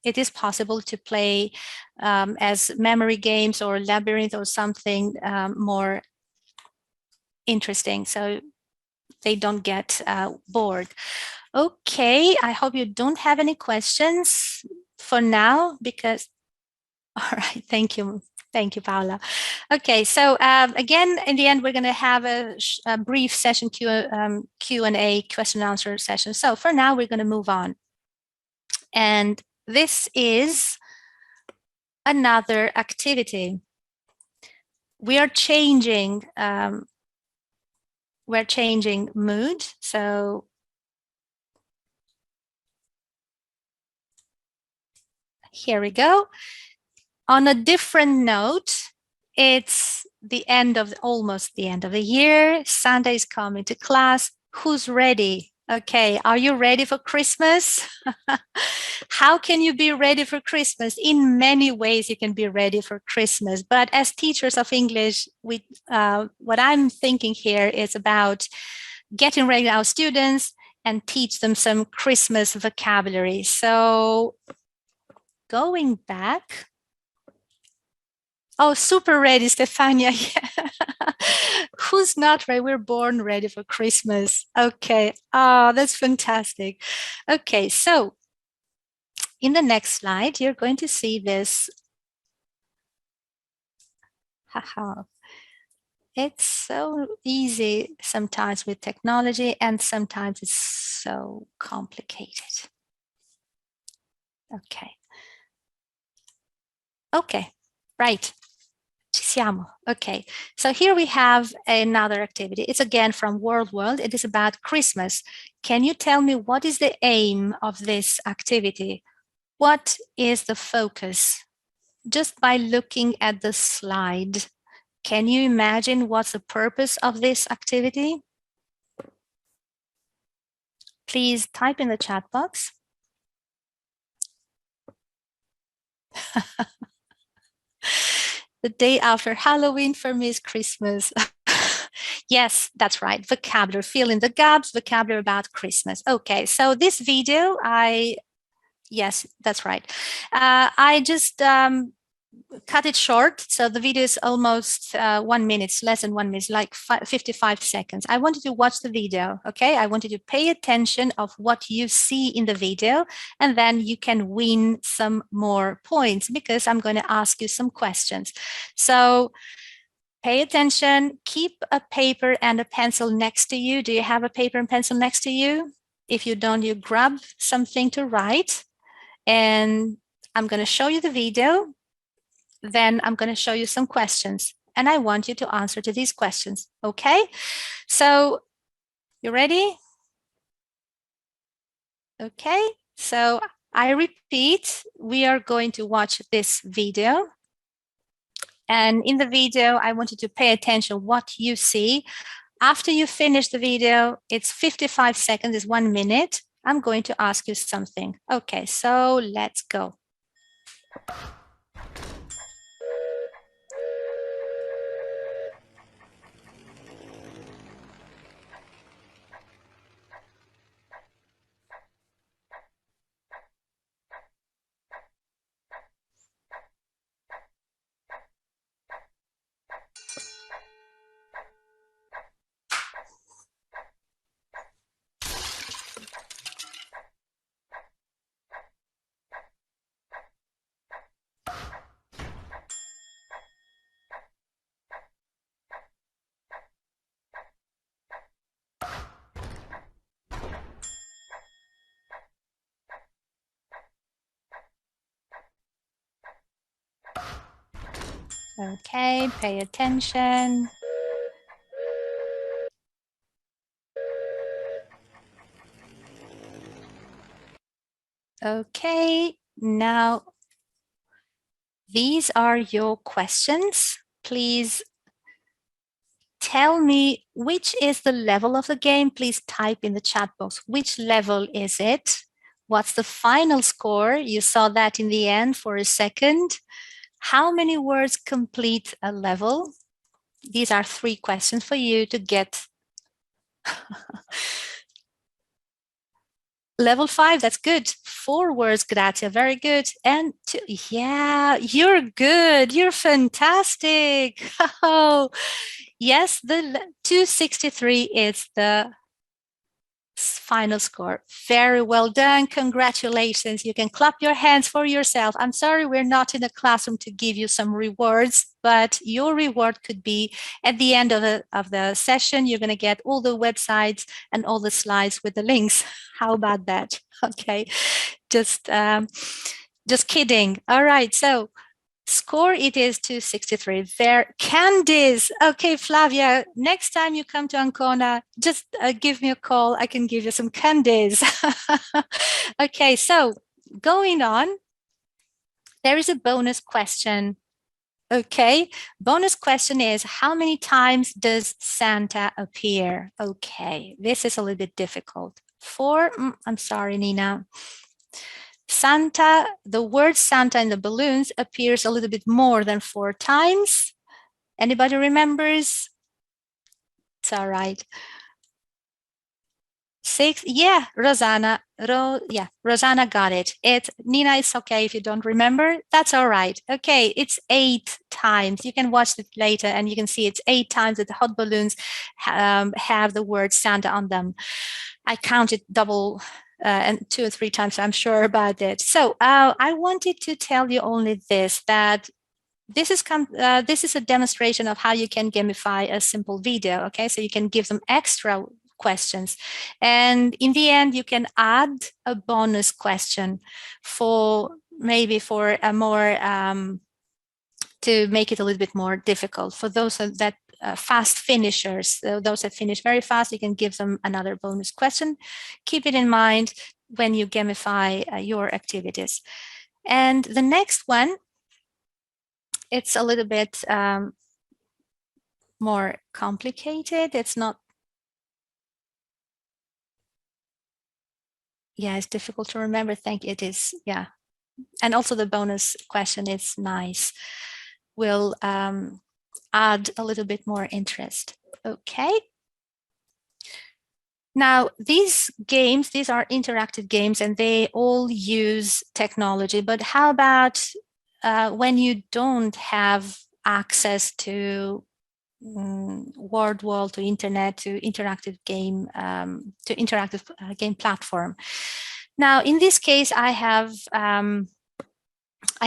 it is possible to play as memory games or labyrinth or something more interesting, so they don't get bored. Okay, I hope you don't have any questions for now, because, all right, thank you. Thank you, Paula. Okay, so again, in the end, we're going to have a brief session Q&A, question and answer session. So for now, we're going to move on. And this is another activity. We are changing, mood. So here we go. On a different note, it's the end of almost the end of the year. Sunday is coming to class. Who's ready? Okay, are you ready for Christmas? How can you be ready for Christmas? In many ways, you can be ready for Christmas. But as teachers of English, what I'm thinking here is about getting ready our students and teach them some Christmas vocabulary. So going back. Oh, super ready, Stefania. Who's not ready? We're born ready for Christmas. Okay. Oh, that's fantastic. Okay, so in the next slide, you're going to see this. Haha. It's so easy sometimes with technology, and sometimes it's so complicated. Okay. Okay, right. Ci siamo. Okay, so here we have another activity. It's again from World. It is about Christmas. Can you tell me what is the aim of this activity? What is the focus? Just by looking at the slide, can you imagine what's the purpose of this activity? Please type in the chat box. The day after Halloween for me is Christmas. Yes, that's right. Vocabulary, fill in the gaps, vocabulary about Christmas. Okay, so this video, yes, that's right. I just cut it short. So the video is almost 1 minute, less than 1 minute, like 55 seconds. I want you to watch the video, okay? I want you to pay attention of what you see in the video, and then you can win some more points because I'm going to ask you some questions. So pay attention, keep a paper and a pencil next to you. Do you have a paper and pencil next to you? If you don't, you grab something to write, and I'm going to show you the video. Then I'm going to show you some questions, and I want you to answer to these questions. Okay, so you ready? Okay, so I repeat, we are going to watch this video, and in the video I want you to pay attention what you see. After you finish the video, it's 55 seconds, it's 1 minute. I'm going to ask you something. Okay, so let's go. Okay, pay attention. Okay, now these are your questions. Please tell me which is the level of the game. Please type in the chat box. Which level is it? What's the final score? You saw that in the end for a second. How many words complete a level? These are 3 questions for you to get. Level 5, that's good. 4 words, grazie, very good. And 2, yeah, you're good. You're fantastic. Oh, Yes, the 263 is the final score. Very well done. Congratulations. You can clap your hands for yourself. I'm sorry we're not in a classroom to give you some rewards, but your reward could be at the end of the session, you're going to get all the websites and all the slides with the links. How about that? Okay, just kidding. All right, so score it is 263. There, Candice. Okay, Flavia, next time you come to Ancona, just give me a call. I can give you some candies. Okay, so going on, there is a bonus question. Okay, bonus question is, how many times does Santa appear? Okay, this is a little bit difficult. I'm sorry, Nina. Santa, the word Santa in the balloons appears a little bit more than 4 times. Anybody remembers? It's all right. 6, yeah, Rosanna, Rosanna got it. Nina, it's okay if you don't remember, that's all right. Okay, it's 8 times. You can watch it later and you can see it's 8 times that the hot balloons have the word Santa on them. I counted double and 2 or 3 times, so I'm sure about it. So I wanted to tell you only this, that this is a demonstration of how you can gamify a simple video. Okay, so you can give them extra questions, and in the end you can add a bonus question for a more to make it a little bit more difficult for those that fast finishers. Those that finish very fast, you can give them another bonus question. Keep it in mind when you gamify your activities. And the next one, it's a little bit more complicated. It's not, yeah, it's difficult to remember. Thank you. It is, yeah. And also the bonus question is nice. Will add a little bit more interest. Okay. Now, these games, these are interactive games and they all use technology, but how about when you don't have access to word wall, to internet, to interactive game platform? Now, in this case, I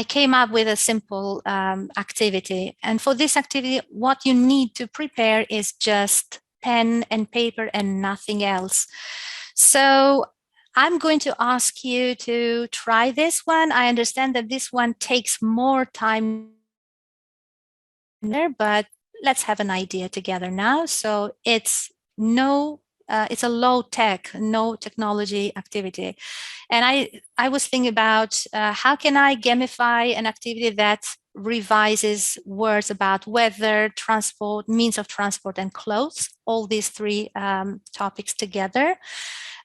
came up with a simple activity. And for this activity, what you need to prepare is just pen and paper and nothing else. So I'm going to ask you to try this one. I understand that this one takes more time there, but let's have an idea together now. So it's it's a low tech, no technology activity. And I was thinking about how can I gamify an activity that revises words about weather, transport, means of transport, and clothes, all these 3 topics together.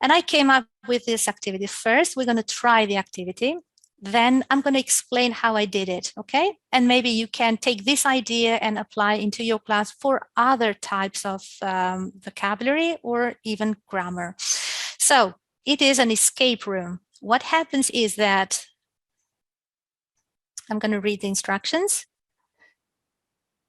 And I came up with this activity. First, we're going to try the activity. Then I'm going to explain how I did it, okay? And maybe you can take this idea and apply into your class for other types of vocabulary or even grammar. So it is an escape room. What happens is that I'm going to read the instructions.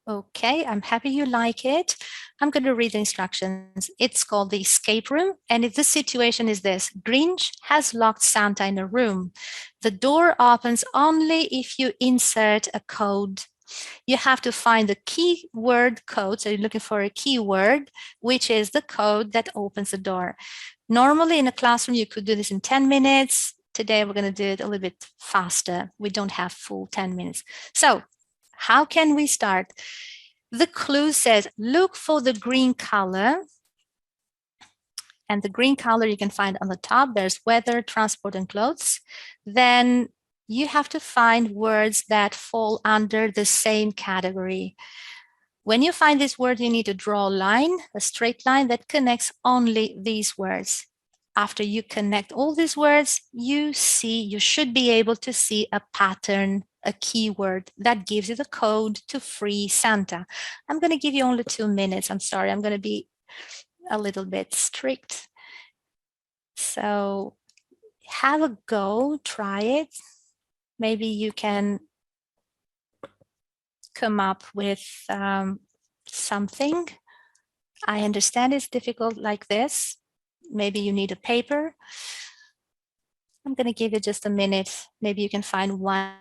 Okay, I'm happy you like it. I'm going to read the instructions. It's called the escape room. And if the situation is this: Grinch has locked Santa in a room. The door opens only if you insert a code. You have to find the keyword code. So you're looking for a keyword, which is the code that opens the door. Normally in a classroom, you could do this in 10 minutes. Today, we're going to do it a little bit faster. We don't have full 10 minutes. So how can we start? The clue says, look for the green color. And the green color you can find on the top. There's weather, transport, and clothes. Then you have to find words that fall under the same category. When you find this word, you need to draw a line, a straight line that connects only these words. After you connect all these words, you should be able to see a pattern, a keyword that gives you the code to free Santa. I'm going to give you only 2 minutes. I'm sorry, I'm going to be a little bit strict. So have a go, try it. Maybe you can come up with something. I understand it's difficult like this. Maybe you need a paper. I'm going to give you just a minute. Maybe you can find one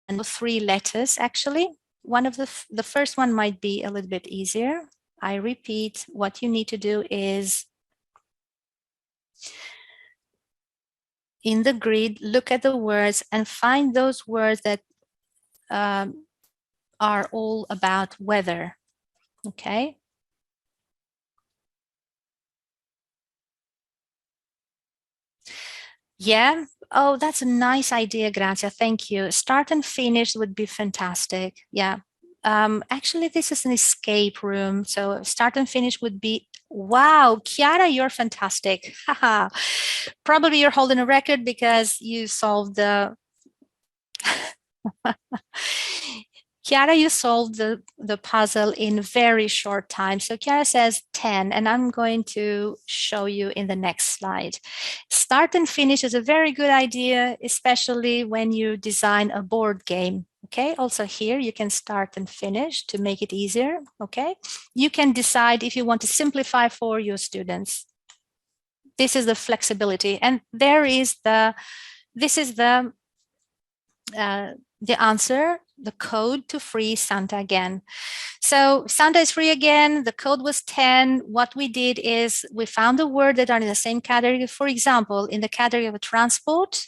or 3 letters, actually. One of the first one might be a little bit easier. I repeat, what you need to do is in the grid, look at the words and find those words that are all about weather, okay? Yeah. Oh, that's a nice idea, Grazia. Thank you. Start and finish would be fantastic. Yeah. Actually, this is an escape room. So start and finish would be, wow, Chiara, you're fantastic. Probably you're holding a record because you solved the Chiara, you solved the puzzle in very short time. So Chiara says 10, and I'm going to show you in the next slide. Start and finish is a very good idea, especially when you design a board game. Okay, also here you can start and finish to make it easier. Okay, you can decide if you want to simplify for your students. This is the flexibility, and this is the answer, the code to free Santa again. So Santa is free again. The code was 10. What we did is we found the word that are in the same category. For example, in the category of a transport,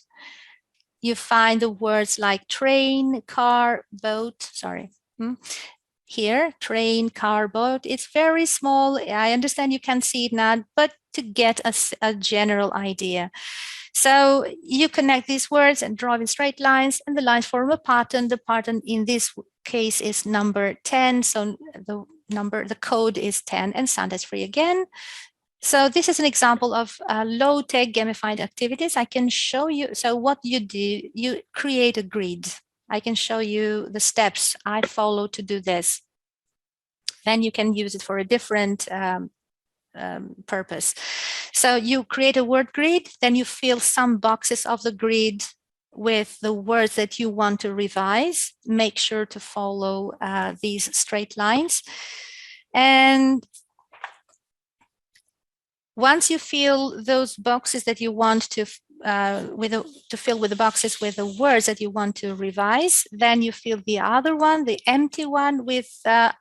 you find the words like train, car, boat, sorry. Here, train, car, boat. It's very small. I understand you can't see it now, but to get a general idea. So you connect these words and draw in straight lines, and the lines form a pattern. The pattern in this case is number 10. So the code is 10, and Santa is free again. So this is an example of low-tech gamified activities. I can show you. So what you do, you create a grid. I can show you the steps I follow to do this. Then you can use it for a different purpose. So you create a word grid, then you fill some boxes of the grid with the words that you want to revise. Make sure to follow these straight lines. And once you fill those boxes that you want to fill with the boxes with the words that you want to revise, then you fill the other one, the empty one, with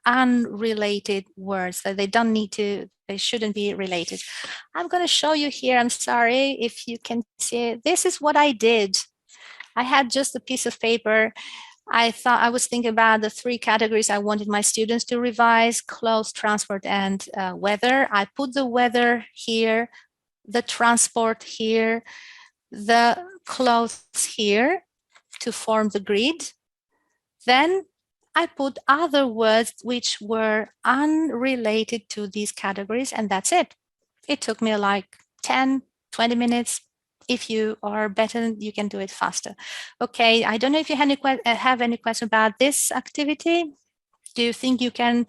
unrelated words that they shouldn't be related. I'm going to show you here. I'm sorry if you can see it. This is what I did. I had just a piece of paper. I was thinking about the 3 categories I wanted my students to revise: clothes, transport, and weather. I put the weather here, the transport here, the clothes here to form the grid. Then I put other words which were unrelated to these categories, and that's it. It took me like 10, 20 minutes. If you are better, you can do it faster. Okay, I don't know if you have any question about this activity. Do you think you can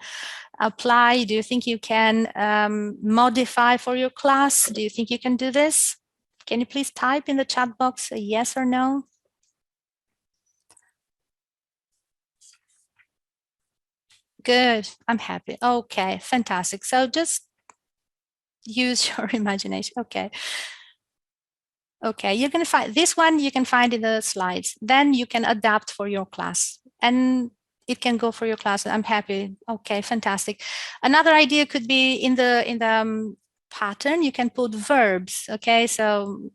apply? Do you think you can modify for your class? Do you think you can do this? Can you please type in the chat box a yes or no? Good, I'm happy. Okay, fantastic. So just use your imagination. Okay. Okay, you're going to find this one, you can find in the slides. Then you can adapt for your class, and it can go for your class. I'm happy. Okay, fantastic. Another idea could be in the pattern, you can put verbs. Okay, so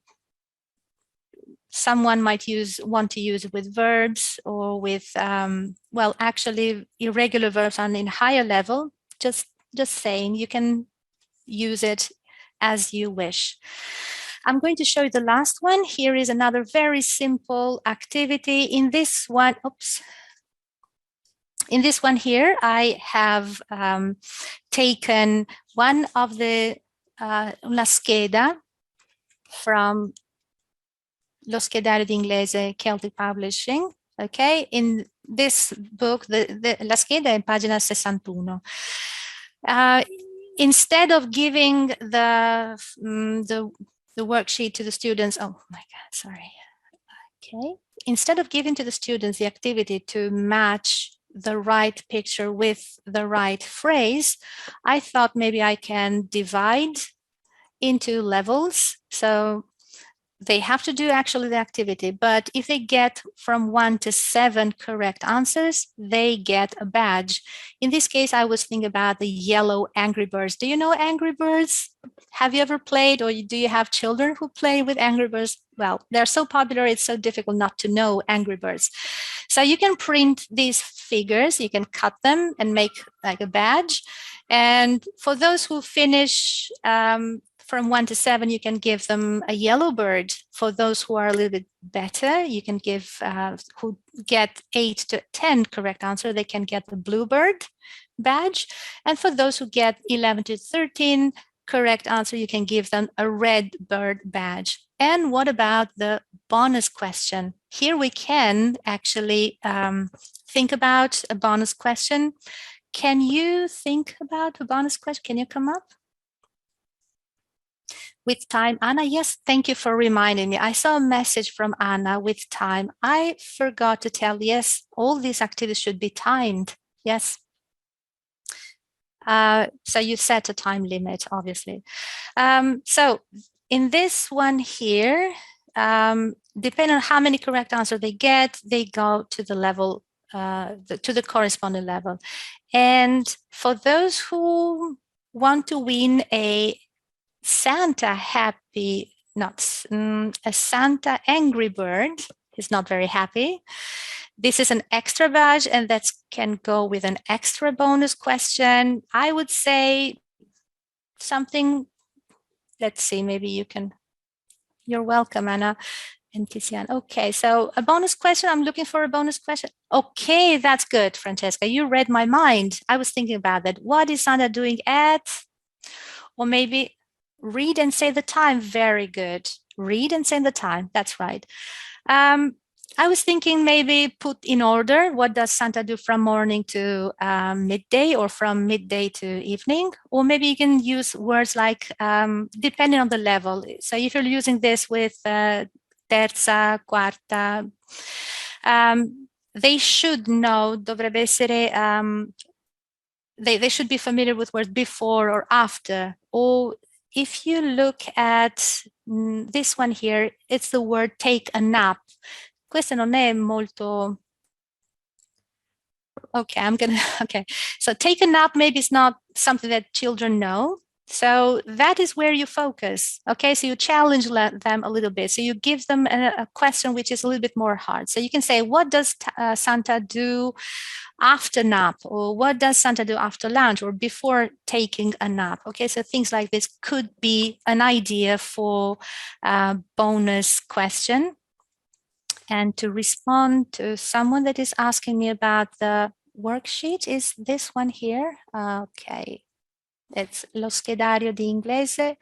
someone might want to use it with verbs or with, well, actually irregular verbs are in higher level. Just saying, you can use it as you wish. I'm going to show you the last one. Here is another very simple activity. In this one, in this one here, I have taken one of the una scheda from Lo Schedario d'Inglese Celtic Publishing. Okay, in this book, la scheda è in pagina 61. Instead of giving the worksheet to the students, oh my God, sorry. Okay, instead of giving to the students the activity to match the right picture with the right phrase, I thought maybe I can divide into levels. So they have to do actually the activity, but if they get from 1 to 7 correct answers, they get a badge. In this case, I was thinking about the yellow Angry Birds. Do you know Angry Birds? Have you ever played, or do you have children who play with Angry Birds? Well, they're so popular, it's so difficult not to know Angry Birds. So you can print these figures, you can cut them and make like a badge. And for those who finish from 1 to 7, you can give them a yellow bird. For those who are a little bit better, you can give, who get 8 to 10 correct answer, they can get the blue bird badge. And for those who get 11 to 13 correct answer, you can give them a red bird badge. And what about the bonus question? Here we can actually think about a bonus question. Can you think about a bonus question? Can you come up? With time, Anna, yes, thank you for reminding me. I saw a message from Anna with time. I forgot to tell, yes, all these activities should be timed. Yes. So you set a time limit, obviously. So in this one here, depending on how many correct answers they get, they go to the level, to the corresponding level. And for those who want to win a Santa happy, not a Santa angry bird, is not very happy. This is an extra badge, and that can go with an extra bonus question. I would say something, let's see, maybe you can, you're welcome, Anna and Tiziana. Okay, so a bonus question, I'm looking for a bonus question. Okay, that's good, Francesca, you read my mind. I was thinking about that. What is Santa doing at, or maybe read and say the time. Very good. Read and say the time. That's right. I was thinking maybe put in order. What does Santa do from morning to midday, or from midday to evening? Or maybe you can use words like depending on the level. So if you're using this with terza, quarta, they should know, dovrebbe essere, they should be familiar with words before or after. Or if you look at this one here, it's the word take a nap. Questo non è molto... Okay, okay. So take a nap maybe is not something that children know. So that is where you focus. Okay, so you challenge them a little bit. So you give them a question which is a little bit more hard. So you can say, what does Santa do after nap? Or what does Santa do after lunch, or before taking a nap? Okay, so things like this could be an idea for a bonus question. And to respond to someone that is asking me about the worksheet is this one here. Okay, it's lo schedario di inglese,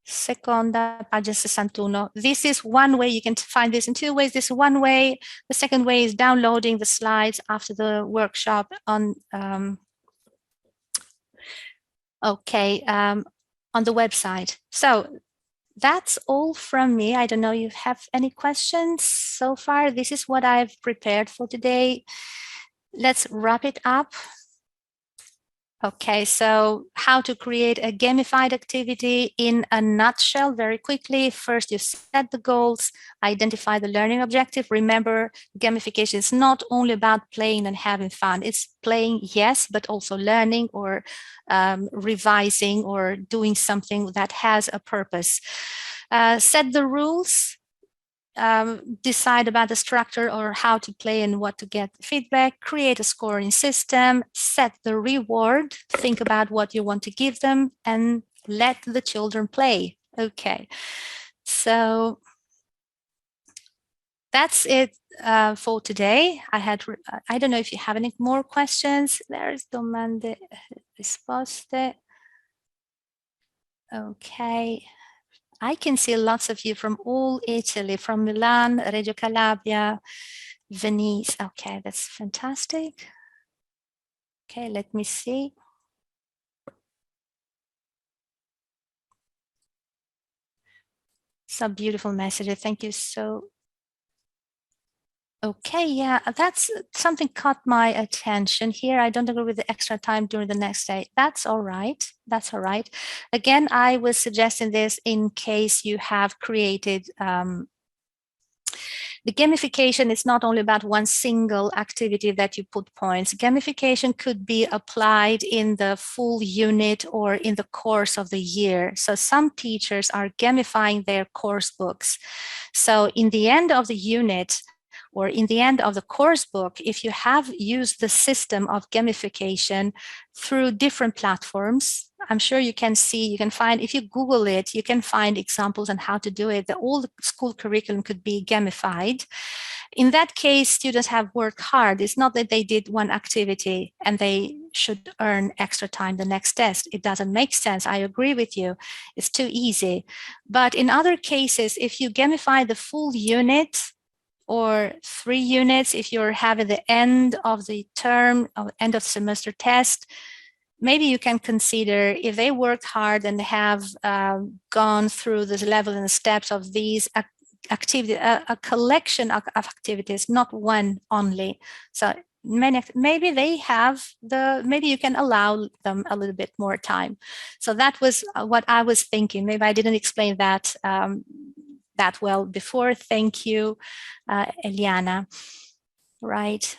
seconda, pagina 61. This is one way. You can find this in two ways. This is one way. The second way is downloading the slides after the workshop on on the website. So that's all from me. I don't know if you have any questions so far. This is what I've prepared for today. Let's wrap it up. Okay, so how to create a gamified activity in a nutshell, very quickly. First, you set the goals, identify the learning objective. Remember, gamification is not only about playing and having fun. It's playing, yes, but also learning or revising or doing something that has a purpose. Set the rules. Decide about the structure or how to play and what to get feedback, create a scoring system, set the reward, think about what you want to give them, and let the children play. Okay, so that's it for today. I don't know if you have any more questions. There's domande, risposte. Okay. I can see lots of you from all Italy, from Milan, Reggio Calabria, Venice. Okay, that's fantastic. Okay, let me see. Some beautiful messages. Thank you so. Okay, yeah, that's something caught my attention here. I don't agree with the extra time during the next day. That's all right. That's all right. Again, I was suggesting this in case you have created the gamification is not only about one single activity that you put points. Gamification could be applied in the full unit or in the course of the year. So some teachers are gamifying their course books. So in the end of the unit, or in the end of the course book, if you have used the system of gamification through different platforms, I'm sure you can see, you can find, if you Google it, you can find examples on how to do it. The old school curriculum could be gamified. In that case, students have worked hard. It's not that they did one activity and they should earn extra time the next test. It doesn't make sense. I agree with you. It's too easy. But in other cases, if you gamify the full unit, or 3 units, if you're having the end of the term, or end of semester test, maybe you can consider, if they worked hard and have gone through this level and the steps of these activity, a collection of activities, not one only. So maybe they have maybe you can allow them a little bit more time. So that was what I was thinking. Maybe I didn't explain that that well before. Thank you, Eliana. Right.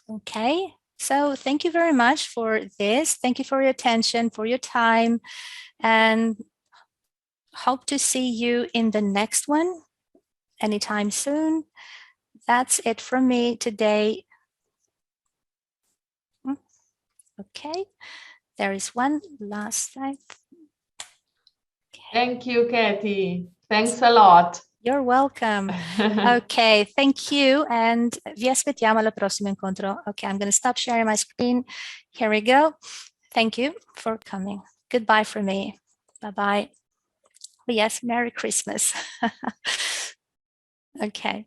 Okay. So thank you very much for this. Thank you for your attention, for your time, and hope to see you in the next one anytime soon. That's it from me today. Okay. There is one last slide. Thank you, Katie. Thanks a lot. You're welcome. Okay, thank you. And vi aspettiamo al prossimo incontro. Okay, I'm going to stop sharing my screen. Here we go. Thank you for coming. Goodbye from me. Bye-bye. Oh, yes, Merry Christmas. Okay.